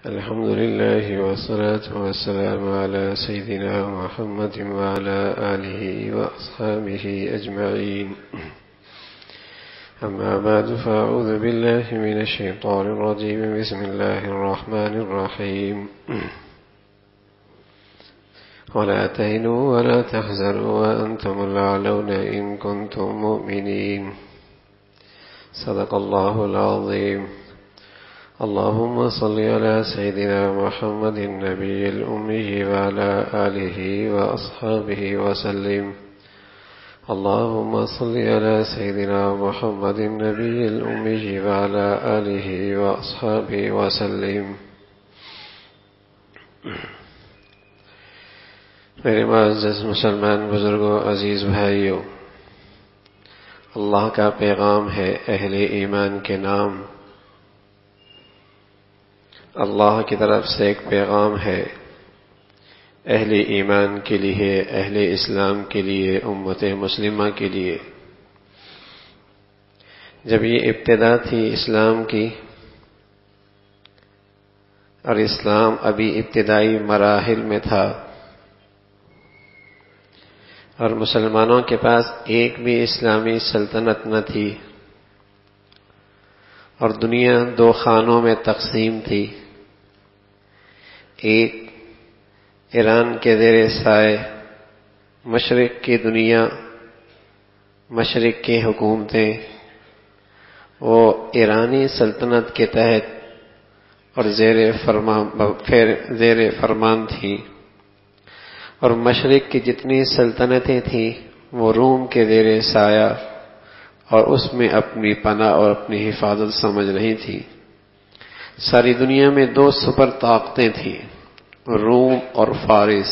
الحمد لله والصلاة والسلام على سيدنا محمد وعلى آله وأصحابه أجمعين. أما بعد فأعوذ بالله من الشيطان الرجيم. بسم الله الرحمن الرحيم. ولا تهنوا ولا تحزنوا وأنتم الأعلون إن كنتم مؤمنين. صدق الله العظيم. اللهم صل على سيدنا محمد النبي الأمي وعلى آله وأصحابه وسلم. اللهم صل على سيدنا محمد النبي الأمي وعلى آله وأصحابه وسلم. میرے معزز مسلمان بزرگوں، عزیز بھائیوں، اللہ کا پیغام ہے اہل ایمان کے نام. اللہ کی طرف سے ایک پیغام ہے اہل ایمان کے لیے، اہل اسلام کے لیے، امت مسلمہ کے لیے. جب یہ ابتدا تھی اسلام کی، اور اسلام ابھی ابتدائی مراحل میں تھا، اور مسلمانوں کے پاس ایک بھی اسلامی سلطنت نہ تھی، اور دنیا دو خانوں میں تقسیم تھی. ایک ایران کے زیر سائے مشرق کی دنیا، مشرق کی حکومتیں وہ ایرانی سلطنت کے تحت اور زیر فرمان تھی، اور مشرق کی جتنی سلطنتیں تھیں وہ روم کے زیر سایہ اور اس میں اپنی پناہ اور اپنی حفاظت سمجھ رہی تھی. ساری دنیا میں دو سپر طاقتیں تھیں، روم اور فارس،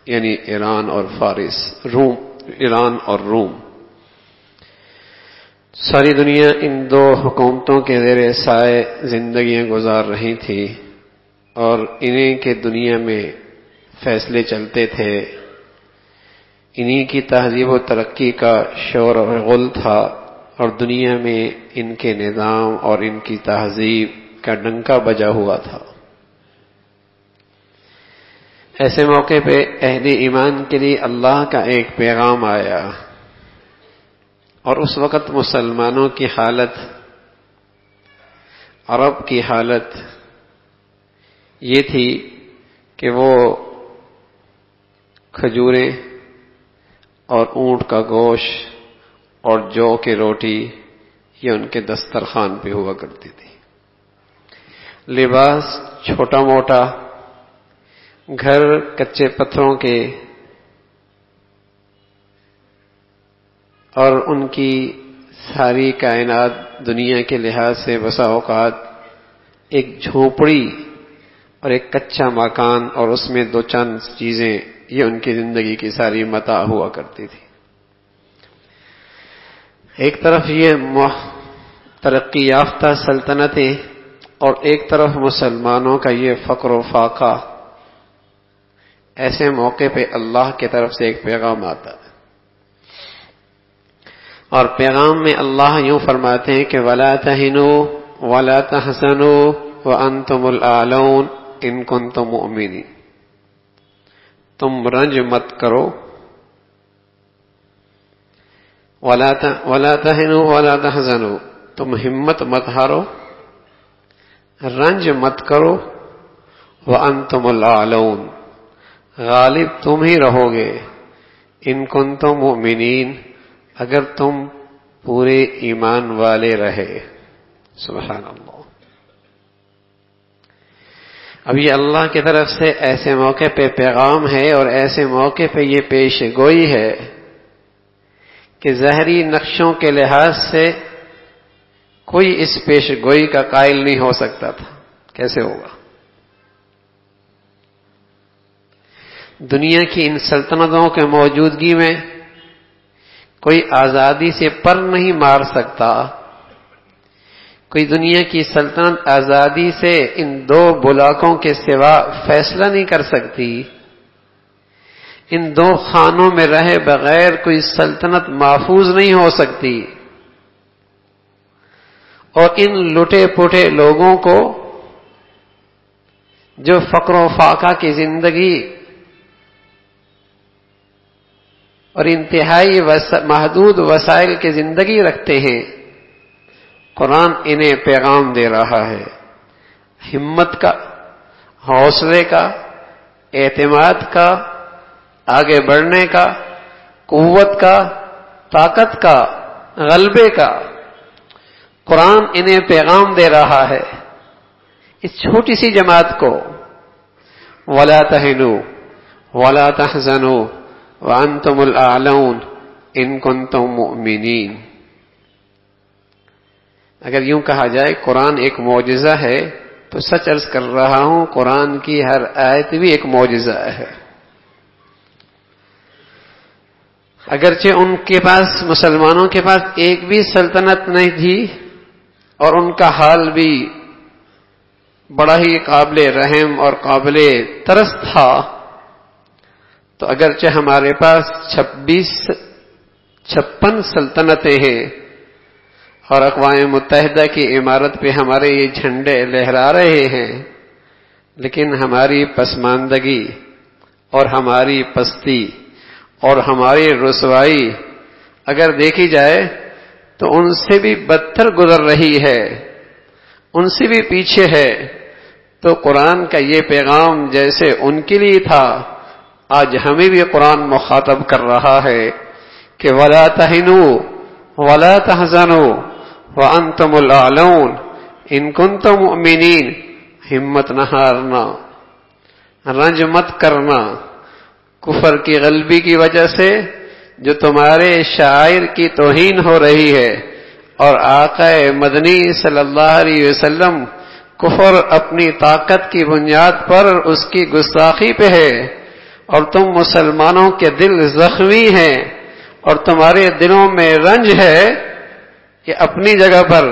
یعنی ایران اور فارس، ایران اور روم. ساری دنیا ان دو حکومتوں کے زیر سائے زندگیاں گزار رہی تھی، اور انہیں کے دنیا میں فیصلے چلتے تھے. انہی کی تہذیب و ترقی کا شور و غل تھا، اور دنیا میں ان کے نظام اور ان کی تہذیب کا ڈنکا بجا ہوا تھا. ایسے موقع پہ اہل ایمان کے لیے اللہ کا ایک پیغام آیا، اور اس وقت مسلمانوں کی حالت، عرب کی حالت یہ تھی کہ وہ کھجوریں اور اونٹ کا گوشت اور جو کی روٹی یہ ان کے دسترخوان پہ ہوا کرتی تھی. لباس چھوٹا موٹا، گھر کچے پتھروں کے، اور ان کی ساری کائنات دنیا کے لحاظ سے بسا اوقات ایک جھونپڑی اور ایک کچا مکان اور اس میں دو چند چیزیں، یہ ان کی زندگی کی ساری متاع ہوا کرتی تھی. ایک طرف یہ ترقی یافتہ سلطنتیں اور ایک طرف مسلمانوں کا یہ فقر و فاقہ. ایسے موقع پہ اللہ کی طرف سے ایک پیغام آتا ہے، اور پیغام میں اللہ یوں فرماتے ہیں کہ وَلَا تَهِنُوا وَلَا تَحْزَنُوا وَأَنْتُمُ الْأَعْلَوْنَ إِن كُنتُم مُؤْمِنِينَ. تم رنج مت کرو، وَلَا تَهِنُوا وَلَا تَحْزَنُوا، تم ہمت مت ہارو، رنج مت کرو، وَأَنْتُمُ الْأَعْلَوْنَ، غالب تم ہی رہو گے، ان کنتم مؤمنین، اگر تم پورے ایمان والے رہے. سبحان اللہ. اب یہ اللہ کی طرف سے ایسے موقع پہ پیغام ہے، اور ایسے موقع پہ یہ پیش گوئی ہے کہ ظاہری نقشوں کے لحاظ سے کوئی اس پیش گوئی کا قائل نہیں ہو سکتا تھا. کیسے ہوگا؟ دنیا کی ان سلطنتوں کے موجودگی میں کوئی آزادی سے پر نہیں مار سکتا، کوئی دنیا کی سلطنت آزادی سے ان دو بلاکوں کے سوا فیصلہ نہیں کر سکتی. ان دو خانوں میں رہے بغیر کوئی سلطنت محفوظ نہیں ہو سکتی، اور ان لٹے پٹے لوگوں کو جو فقر و فاقہ کی زندگی اور انتہائی محدود وسائل کی زندگی رکھتے ہیں، قرآن انہیں پیغام دے رہا ہے ہمت کا، حوصلے کا، اعتماد کا، آگے بڑھنے کا، قوت کا، طاقت کا، غلبے کا۔ قرآن انہیں پیغام دے رہا ہے اس چھوٹی سی جماعت کو، وَلَا تَهِنُوا وَلَا تَحْزَنُوا وَأَنْتُمُ الْأَعْلَوْنَ إِن كُنتُم مُؤْمِنِينَ۔ اگر یوں کہا جائے قرآن ایک معجزہ ہے تو سچ عرض کر رہا ہوں قرآن کی ہر آیت بھی ایک معجزہ ہے۔ اگرچہ ان کے پاس، مسلمانوں کے پاس ایک بھی سلطنت نہیں تھی اور ان کا حال بھی بڑا ہی قابل رحم اور قابل ترس تھا، تو اگرچہ ہمارے پاس 56 سلطنتیں ہیں اور اقوام متحدہ کی عمارت پہ ہمارے یہ جھنڈے لہرا رہے ہیں، لیکن ہماری پسماندگی اور ہماری پستی اور ہماری رسوائی اگر دیکھی جائے تو ان سے بھی بدتر گزر رہی ہے، ان سے بھی پیچھے ہے۔ تو قرآن کا یہ پیغام جیسے ان کے لیے تھا، آج ہمیں بھی قرآن مخاطب کر رہا ہے کہ وَلَا تَهِنُوا وَلَا تَحْزَنُوا وَأَنْتُمُ الْأَعْلَوْنَ إِن كُنتُم مُؤْمِنِينَ۔ ہمت نہ ہارنا، رنج مت کرنا کفر کی غلبی کی وجہ سے جو تمہارے شاعر کی توہین ہو رہی ہے، اور آقا مدنی صلی اللہ علیہ وسلم کفر اپنی طاقت کی بنیاد پر اس کی گستاخی پہ ہے، اور تم مسلمانوں کے دل زخمی ہیں اور تمہارے دلوں میں رنج ہے، یہ اپنی جگہ پر،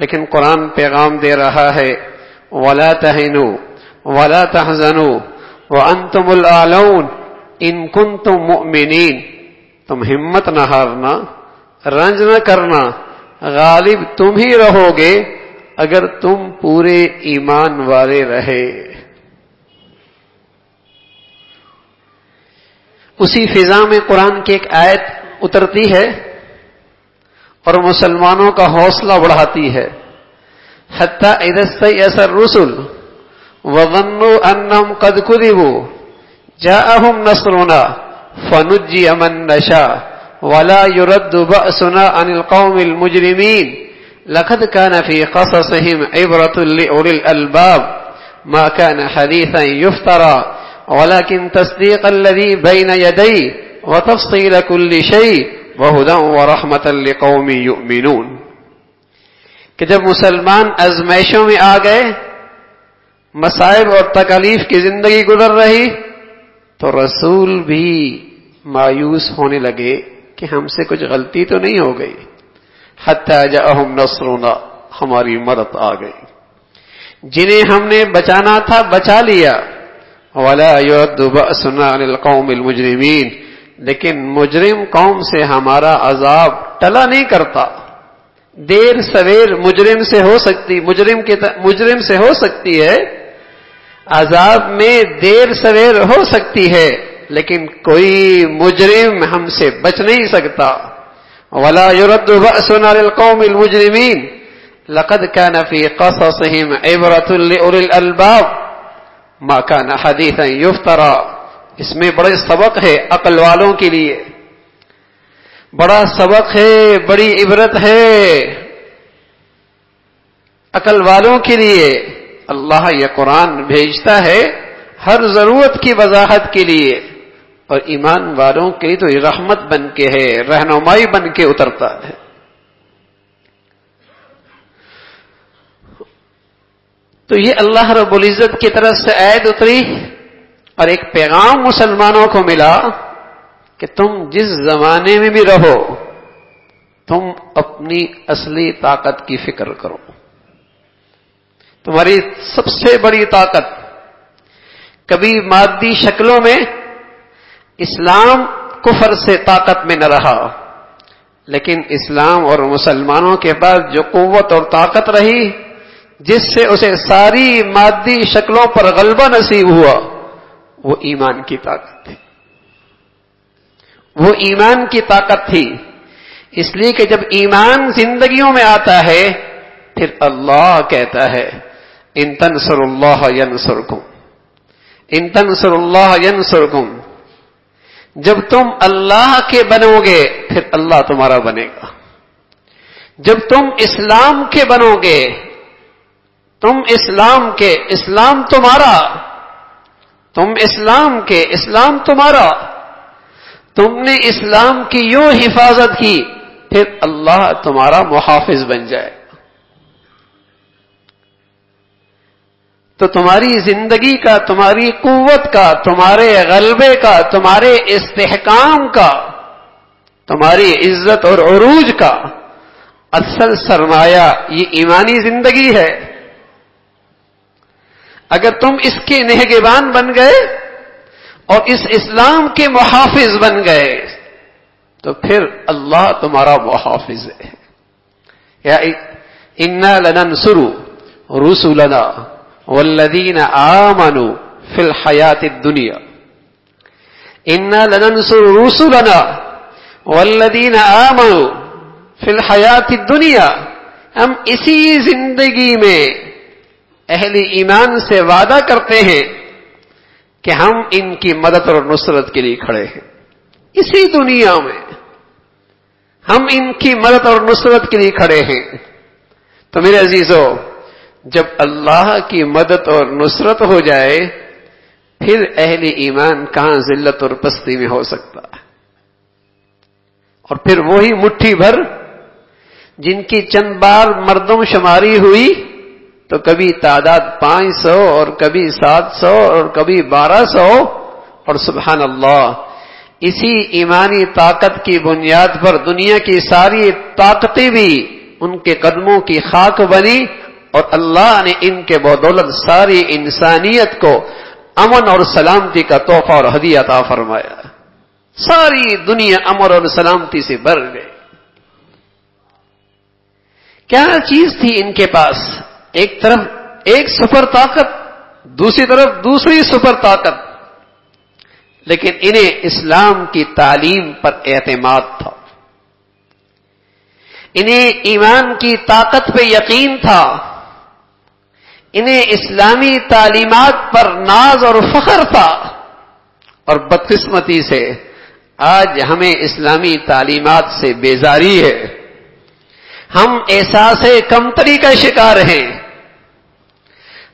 لیکن قرآن پیغام دے رہا ہے وَلَا تَهِنُوا وَلَا تَحْزَنُوا وَأَنْتُمُ الْأَعْلَوْنَ إِن كُنتُم مُؤْمِنِينَ۔ تم ہمت نہ ہارنا، رنج نہ کرنا، غالب تم ہی رہو گے اگر تم پورے ایمان والے رہے۔ اسی فضا میں قرآن کی ایک آیت اترتی ہے اور مسلمانوں کا حوصلہ بڑھاتی ہے، حتی اذا استیأس الرسل وظنوا انهم قد كذبوا جاءهم نصرنا فنجي من نشاء ولا يرد بأسنا عن القوم المجرمين لقد كان في قصصهم عبرة لأولي الألباب ما كان حديثا يفترى ولكن تصديق الذي بين يديه وتفصيل كل شيء وهدى ورحمة لقوم يؤمنون۔ کہ جب مسلمان آزمائشوں میں آ گئے، مصائب اور تکالیف کی زندگی گزر رہی، تو رسول بھی مایوس ہونے لگے کہ ہم سے کچھ غلطی تو نہیں ہو گئی۔ حتی جاءہم نصرنا، ہماری مدد آ گئی، جنہیں ہم نے بچانا تھا بچا لیا۔ ولا يرد بأسنا عن القوم المجرمين، لیکن مجرم قوم سے ہمارا عذاب ٹلا نہیں کرتا۔ دیر سویر مجرم سے ہو سکتی ہے، عذاب میں دیر سویر ہو سکتی ہے، لیکن کوئی مجرم ہم سے بچ نہیں سکتا۔ ولا يرد بأسنا عن القوم المجرمين لقد كان في قصصهم عبرة لأولي الألباب ما كان حديثا يفترى۔ اس میں بڑے سبق ہے عقل والوں کے لیے، بڑا سبق ہے، بڑی عبرت ہے عقل والوں کے لیے۔ اللہ یہ قرآن بھیجتا ہے ہر ضرورت کی وضاحت کے لیے، اور ایمان والوں کے لیے تو یہ رحمت بن کے ہے، رہنمائی بن کے اترتا ہے۔ تو یہ اللہ رب العزت کی طرف سے آیت اتری اور ایک پیغام مسلمانوں کو ملا کہ تم جس زمانے میں بھی رہو، تم اپنی اصلی طاقت کی فکر کرو۔ تمہاری سب سے بڑی طاقت کبھی مادی شکلوں میں اسلام کفر سے طاقت میں نہ رہا، لیکن اسلام اور مسلمانوں کے پاس جو قوت اور طاقت رہی، جس سے اسے ساری مادی شکلوں پر غلبہ نصیب ہوا، وہ ایمان کی طاقت تھی. وہ ایمان کی طاقت تھی. اس لیے کہ جب ایمان زندگیوں میں آتا ہے پھر اللہ کہتا ہے ان تنصروا اللہ ینصرکم، ان تنصروا اللہ ینصرکم. جب تم اللہ کے بنو گے پھر اللہ تمہارا بنے گا. جب تم اسلام کے بنو گے، تم اسلام کے، اسلام تمہارا، تم اسلام کے، اسلام تمہارا. تم نے اسلام کی یوں حفاظت کی پھر اللہ تمہارا محافظ بن جائے. تو تمہاری زندگی کا، تمہاری قوت کا، تمہارے غلبے کا، تمہارے استحکام کا، تمہاری عزت اور عروج کا اصل سرمایہ یہ ایمانی زندگی ہے. اگر تم اس کے نگہبان بن گئے اور اس اسلام کے محافظ بن گئے تو پھر اللہ تمہارا محافظ ہے. یا انا لننصر رسلنا والذین آمنوا فی الحیات الدنیا، انا لننصر رسلنا والذین آمنوا فی الحیات الدنیا. ہم اسی زندگی میں اہل ایمان سے وعدہ کرتے ہیں کہ ہم ان کی مدد اور نصرت کے لیے کھڑے ہیں. اسی دنیا میں ہم ان کی مدد اور نصرت کے لیے کھڑے ہیں. تو میرے عزیزو، جب اللہ کی مدد اور نصرت ہو جائے پھر اہل ایمان کہاں ذلت اور پستی میں ہو سکتا ہے. اور پھر وہی مٹھی بھر جن کی چند بار مردم شماری ہوئی تو کبھی تعداد 500 اور کبھی 700 اور کبھی 1200، اور سبحان اللہ اسی ایمانی طاقت کی بنیاد پر دنیا کی ساری طاقتیں بھی ان کے قدموں کی خاک بنی، اور اللہ نے ان کے بدولت ساری انسانیت کو امن اور سلامتی کا تحفہ اور ہدیہ عطا فرمایا. ساری دنیا امن اور سلامتی سے بھر گئی. کیا چیز تھی ان کے پاس؟ ایک طرف ایک سپر طاقت، دوسری طرف دوسری سپر طاقت، لیکن انہیں اسلام کی تعلیم پر اعتماد تھا. انہیں ایمان کی طاقت پہ یقین تھا. انہیں اسلامی تعلیمات پر ناز اور فخر تھا. اور بدقسمتی سے آج ہمیں اسلامی تعلیمات سے بیزاری ہے. ہم احساس کمتری کا شکار ہیں.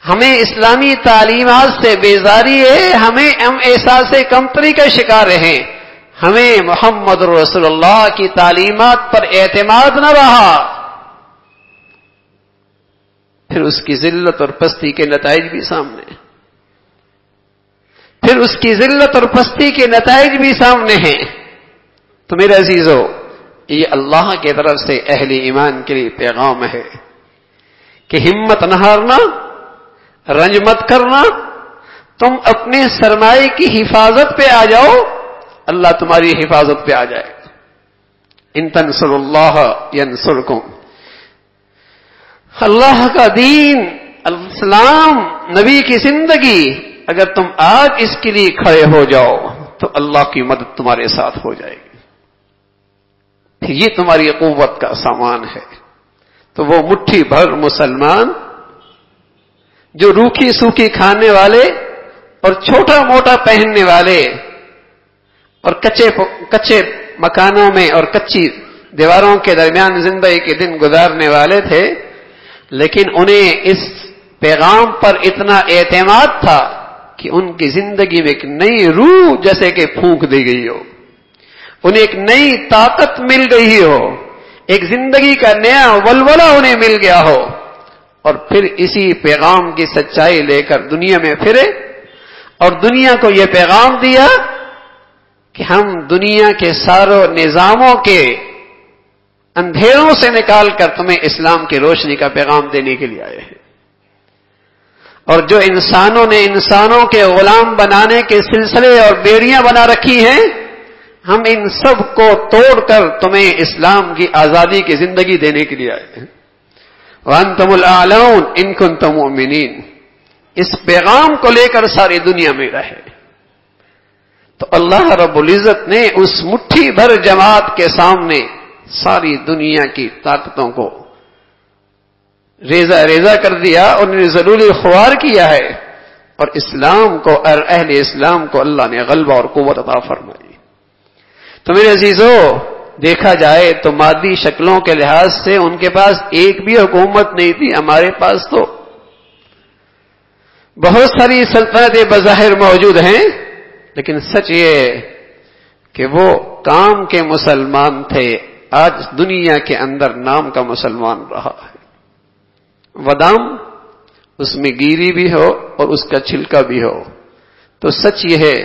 ہمیں اسلامی تعلیمات سے بیزاری ہے، ہم احساس کمتری کا شکار ہیں. ہمیں محمد رسول اللہ کی تعلیمات پر اعتماد نہ رہا. پھر اس کی ذلت اور پستی کے نتائج بھی سامنے ہیں. پھر اس کی ذلت اور پستی کے نتائج بھی سامنے ہیں. تو میرے عزیزو، یہ اللہ کی طرف سے اہل ایمان کے لیے پیغام ہے کہ ہمت نہ ہارنا، رنج مت کرنا. تم اپنے سرمایے کی حفاظت پہ آ جاؤ، اللہ تمہاری حفاظت پہ آ جائے. ان تنصروا اللہ ینصرکم. اللہ کا دین، اسلام، نبی کی زندگی، اگر تم آج اس کے لیے کھڑے ہو جاؤ تو اللہ کی مدد تمہارے ساتھ ہو جائے گی. یہ تمہاری قوت کا سامان ہے. تو وہ مٹھی بھر مسلمان جو روکھی سوکھی کھانے والے اور چھوٹا موٹا پہننے والے اور کچے مکانوں میں اور کچی دیواروں کے درمیان زندگی کے دن گزارنے والے تھے، لیکن انہیں اس پیغام پر اتنا اعتماد تھا کہ ان کی زندگی میں ایک نئی روح جیسے کہ پھونک دی گئی ہو، انہیں ایک نئی طاقت مل گئی ہو، ایک زندگی کا نیا ولولہ انہیں مل گیا ہو، اور پھر اسی پیغام کی سچائی لے کر دنیا میں پھرے اور دنیا کو یہ پیغام دیا کہ ہم دنیا کے سارے نظاموں کے اندھیروں سے نکال کر تمہیں اسلام کی روشنی کا پیغام دینے کے لیے آئے ہیں. اور جو انسانوں نے انسانوں کے غلام بنانے کے سلسلے اور بیڑیاں بنا رکھی ہیں، ہم ان سب کو توڑ کر تمہیں اسلام کی آزادی کی زندگی دینے کے لیے آئے ہیں. وَأَنْتُمُ الْأَعْلَوْنَ إِن كُنتُم مُؤْمِنِينَ، اس پیغام کو لے کر ساری دنیا میں رہے۔ تو اللہ رب العزت نے اس مٹھی بھر جماعت کے سامنے ساری دنیا کی طاقتوں کو ریزہ ریزہ کر دیا، اور انہیں ضروری خوار کیا ہے، اور اسلام کو اور اہل اسلام کو اللہ نے غلبہ اور قوت عطا فرمائی۔ تو میرے عزیزو، دیکھا جائے تو مادی شکلوں کے لحاظ سے ان کے پاس ایک بھی حکومت نہیں تھی، ہمارے پاس تو بہت ساری سلطنتیں بظاہر موجود ہیں، لیکن سچ یہ کہ وہ کام کے مسلمان تھے، آج دنیا کے اندر نام کا مسلمان رہا ہے۔ بادام اس میں گیری بھی ہو اور اس کا چھلکا بھی ہو، تو سچ یہ ہے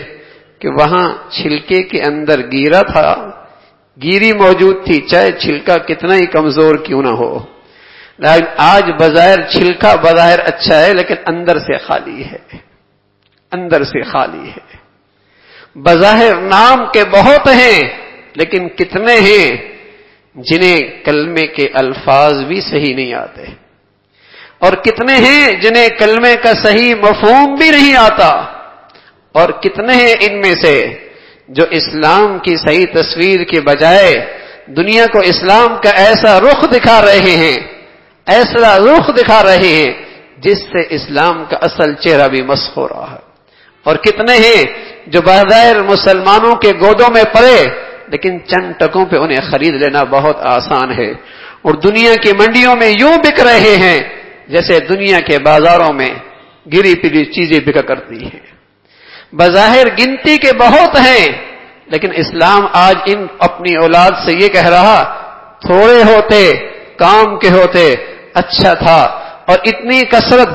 کہ وہاں چھلکے کے اندر گیرا تھا، گیری موجود تھی، چاہے چھلکا کتنا ہی کمزور کیوں نہ ہو۔ لیکن آج بظاہر چھلکا بظاہر اچھا ہے، لیکن اندر سے خالی ہے، اندر سے خالی ہے۔ بظاہر نام کے بہت ہیں، لیکن کتنے ہیں جنہیں کلمے کے الفاظ بھی صحیح نہیں آتے، اور کتنے ہیں جنہیں کلمے کا صحیح مفہوم بھی نہیں آتا، اور کتنے ہیں ان میں سے جو اسلام کی صحیح تصویر کے بجائے دنیا کو اسلام کا ایسا رخ دکھا رہے ہیں، ایسا رخ دکھا رہے ہیں جس سے اسلام کا اصل چہرہ بھی مسخ ہو رہا ہے، اور کتنے ہیں جو بظاہر مسلمانوں کے گودوں میں پڑے، لیکن چند ٹکوں پہ انہیں خرید لینا بہت آسان ہے، اور دنیا کی منڈیوں میں یوں بک رہے ہیں جیسے دنیا کے بازاروں میں گری پلی چیزیں بکا کرتی ہیں۔ بظاہر گنتی کے بہت ہیں، لیکن اسلام آج ان اپنی اولاد سے یہ کہہ رہا، تھوڑے ہوتے کام کے ہوتے اچھا تھا، اور اتنی کثرت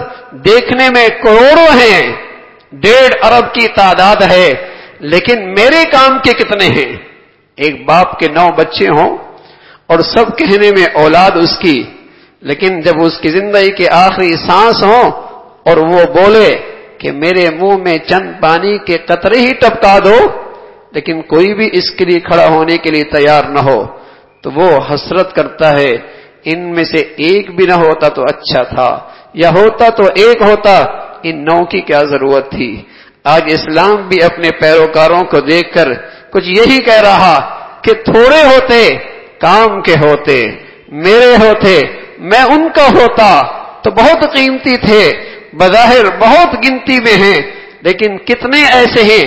دیکھنے میں کروڑوں ہیں، 1.5 ارب کی تعداد ہے، لیکن میرے کام کے کتنے ہیں؟ ایک باپ کے 9 بچے ہوں اور سب کہنے میں اولاد اس کی، لیکن جب اس کی زندگی کے آخری سانس ہوں اور وہ بولے کہ میرے منہ میں چند پانی کے قطرے ہی ٹپکا دو، لیکن کوئی بھی اس کے لیے کھڑا ہونے کے لیے تیار نہ ہو، تو وہ حسرت کرتا ہے ان میں سے ایک بھی نہ ہوتا تو اچھا تھا، یا ہوتا تو ایک ہوتا، ان 9 کی کیا ضرورت تھی۔ آج اسلام بھی اپنے پیروکاروں کو دیکھ کر کچھ یہی کہہ رہا کہ تھوڑے ہوتے کام کے ہوتے، میرے ہوتے میں ان کا ہوتا تو بہت قیمتی تھے، بظاہر بہت گنتی میں ہیں، لیکن کتنے ایسے ہیں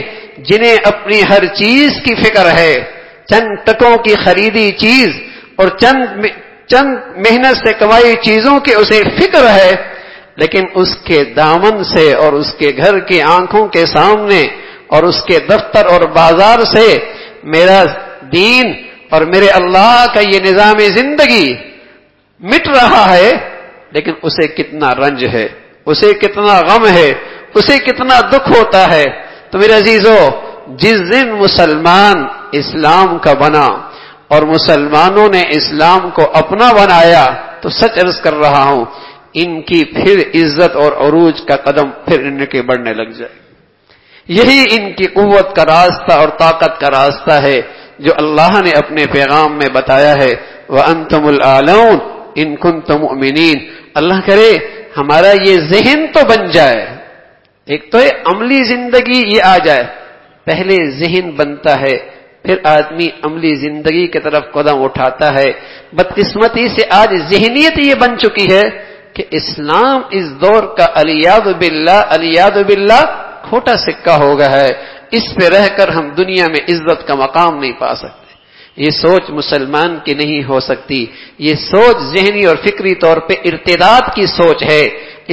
جنہیں اپنی ہر چیز کی فکر ہے، چند ٹکوں کی خریدی چیز اور چند محنت سے کمائی چیزوں کی اسے فکر ہے، لیکن اس کے دامن سے اور اس کے گھر کی آنکھوں کے سامنے اور اس کے دفتر اور بازار سے میرا دین اور میرے اللہ کا یہ نظام زندگی مٹ رہا ہے، لیکن اسے کتنا رنج ہے، اسے کتنا غم ہے، اسے کتنا دکھ ہوتا ہے۔ تو میرے عزیزو، جس دن مسلمان اسلام کا بنا اور مسلمانوں نے اسلام کو اپنا بنایا، تو سچ عرض کر رہا ہوں ان کی پھر عزت اور عروج کا قدم پھر ان کے بڑھنے لگ جائے۔ یہی ان کی قوت کا راستہ اور طاقت کا راستہ ہے جو اللہ نے اپنے پیغام میں بتایا ہے، وَأَنْتُمُ الْأَعْلَوْنَ إِن كُنتُم مُؤْمِنِينَ۔ اللہ کرے ہمارا یہ ذہن تو بن جائے، ایک تو عملی زندگی یہ آ جائے، پہلے ذہن بنتا ہے پھر آدمی عملی زندگی کی طرف قدم اٹھاتا ہے۔ بدقسمتی سے آج ذہنیت یہ بن چکی ہے کہ اسلام اس دور کا الیاذ باللہ کھوٹا سکہ ہو گیا ہے، اس پہ رہ کر ہم دنیا میں عزت کا مقام نہیں پا سکتے۔ یہ سوچ مسلمان کی نہیں ہو سکتی، یہ سوچ ذہنی اور فکری طور پہ ارتداد کی سوچ ہے،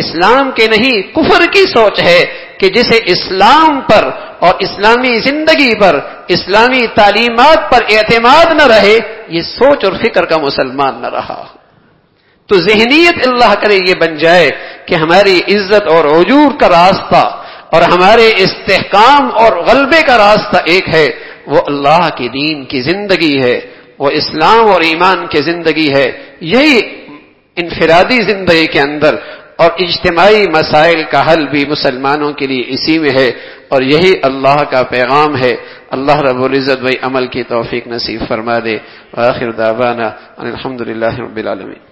اسلام کے نہیں کفر کی سوچ ہے کہ جسے اسلام پر اور اسلامی زندگی پر، اسلامی تعلیمات پر اعتماد نہ رہے، یہ سوچ اور فکر کا مسلمان نہ رہا۔ تو ذہنیت اللہ کرے یہ بن جائے کہ ہماری عزت اور عجور کا راستہ اور ہمارے استحکام اور غلبے کا راستہ ایک ہے، وہ اللہ کی دین کی زندگی ہے، وہ اسلام اور ایمان کی زندگی ہے۔ یہی انفرادی زندگی کے اندر اور اجتماعی مسائل کا حل بھی مسلمانوں کے لیے اسی میں ہے، اور یہی اللہ کا پیغام ہے۔ اللہ رب العزت بھائی عمل کی توفیق نصیب فرما دے۔ وآخر دعوانا ان الحمدللہ رب العالمین۔